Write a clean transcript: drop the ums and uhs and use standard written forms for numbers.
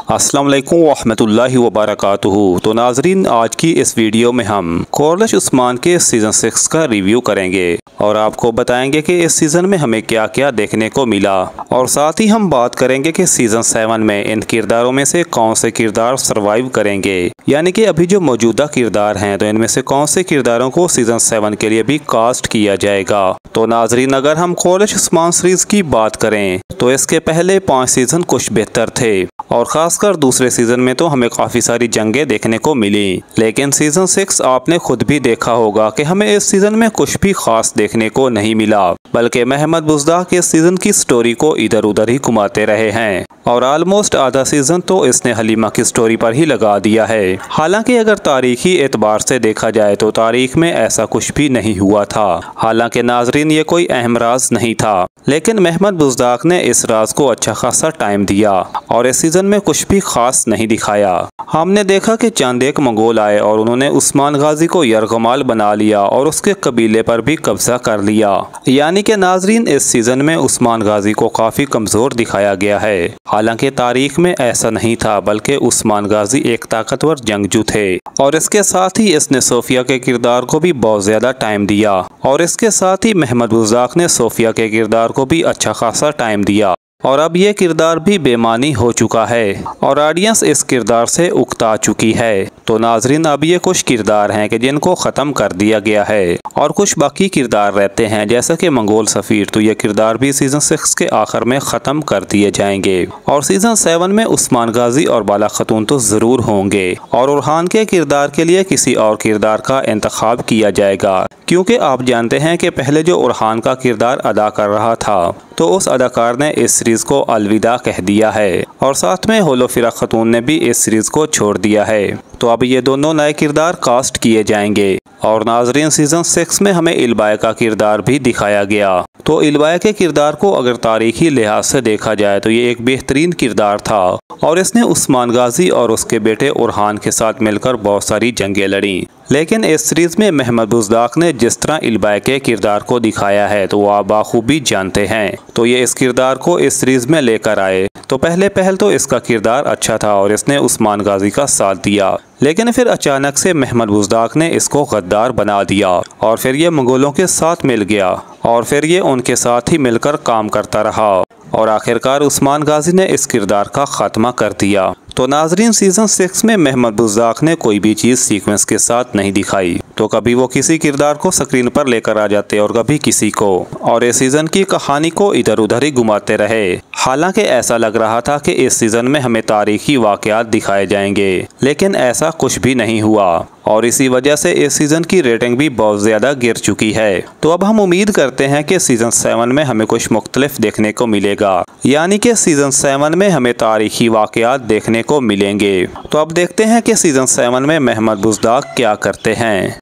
अस्सलाम वालेकुम रहमतुल्लाहि व बरकातुहू। तो नाजरीन, आज की इस वीडियो में हम कोरलिश उस्मान के सीज़न 6 का रिव्यू करेंगे और आपको बताएंगे कि इस सीज़न में हमें क्या क्या देखने को मिला, और साथ ही हम बात करेंगे कि सीज़न 7 में इन किरदारों में से कौन से किरदार सरवाइव करेंगे, यानी कि अभी जो मौजूदा किरदार हैं तो इनमें से कौन से किरदारों को सीज़न 7 के लिए भी कास्ट किया जाएगा। तो नाजरीन, अगर हम कोरलिश उस्मान सीरीज़ की बात करें तो इसके पहले 5 सीज़न कुछ बेहतर थे और खासकर दूसरे सीजन में तो हमें काफ़ी सारी जंगें देखने को मिली, लेकिन सीजन 6 आपने खुद भी देखा होगा कि हमें इस सीजन में कुछ भी खास देखने को नहीं मिला, बल्कि महमद बुज़दाक इस सीजन की स्टोरी को इधर उधर ही घुमाते रहे हैं और ऑलमोस्ट आधा सीजन तो इसने हलीमा की स्टोरी पर ही लगा दिया है। हालांकि अगर तारीखी एतबार से देखा जाए तो तारीख में ऐसा कुछ भी नहीं हुआ था। हालांकि नाजरीन, ये कोई अहम राज नहीं था, लेकिन महमद बुज़दाक ने इस राज को अच्छा खासा टाइम दिया और इस सीजन में कुछ भी खास नहीं दिखाया। हमने देखा कि चंद एक मंगोल आए और उन्होंने उस्मान गाजी को यरगमाल बना लिया और उसके कबीले पर भी कब्जा कर लिया, यानी कि नाजरीन इस सीजन में उस्मान गाजी को काफ़ी कमज़ोर दिखाया गया है। हालांकि तारीख में ऐसा नहीं था, बल्कि उस्मान गाजी एक ताकतवर जंगजू थे और इसके साथ ही इसने सोफिया के किरदार को भी बहुत ज़्यादा टाइम दिया और इसके साथ ही महमद बुज़दाक ने सोफिया के किरदार को भी अच्छा खासा टाइम दिया और अब ये किरदार भी बेमानी हो चुका है और ऑडियंस इस किरदार से उकता चुकी है। तो नाजरीन, अब ये कुछ किरदार हैं कि जिनको ख़त्म कर दिया गया है और कुछ बाकी किरदार रहते हैं, जैसा कि मंगोल सफ़ीर। तो ये किरदार भी सीज़न 6 के आखिर में ख़त्म कर दिए जाएंगे और सीज़न 7 में उस्मान गाजी और बाला खतून तो ज़रूर होंगे और उरहान के किरदार के लिए किसी और किरदार का इंतखाब किया जाएगा, क्योंकि आप जानते हैं कि पहले जो उरहान का किरदार अदा कर रहा था तो उस अदाकार ने इस सीरीज़ को अलविदा कह दिया है और साथ में होलो फिरा खतून ने भी इस सीरीज़ को छोड़ दिया है। तो अब ये दोनों नए किरदार कास्ट किए जाएंगे और नाजरीन, सीज़न 6 में हमें इल्बाया का किरदार भी दिखाया गया। तो इल्बाया के किरदार को अगर तारीखी लिहाज से देखा जाए तो ये एक बेहतरीन किरदार था और इसने उस्मान गाजी और उसके बेटे उरहान के साथ मिलकर बहुत सारी जंगें लड़ी। लेकिन इस सीरीज़ में महमद बुज़दाक ने जिस तरह इल्बाया के किरदार को दिखाया है तो वो आप बाखूबी जानते हैं। तो ये इस किरदार को इस सीरीज़ में लेकर आए तो पहले तो इसका किरदार अच्छा था और इसने उस्मान गाजी का साथ दिया, लेकिन फिर अचानक से महमद बुज़दाक ने इसको गद्दार बना दिया और फिर ये मंगोलों के साथ मिल गया और फिर ये उनके साथ ही मिलकर काम करता रहा और आखिरकार उस्मान गाजी ने इस किरदार का खात्मा कर दिया। तो नाजरीन, सीज़न 6 में महमद बुज़दाक ने कोई भी चीज़ सीक्वेंस के साथ नहीं दिखाई, तो कभी वो किसी किरदार को स्क्रीन पर लेकर आ जाते और कभी किसी को, और इस सीज़न की कहानी को इधर उधर ही घुमाते रहे। हालांकि ऐसा लग रहा था कि इस सीज़न में हमें तारीखी वाक़यात दिखाए जाएंगे, लेकिन ऐसा कुछ भी नहीं हुआ और इसी वजह से इस सीज़न की रेटिंग भी बहुत ज़्यादा गिर चुकी है। तो अब हम उम्मीद करते हैं कि सीज़न 7 में हमें कुछ मुख्तलिफ देखने को मिलेगा, यानी कि सीज़न 7 में हमें तारीखी वाक़यात देखने को मिलेंगे। तो अब देखते हैं कि सीज़न 7 में महमद बुज़दाक क्या करते हैं।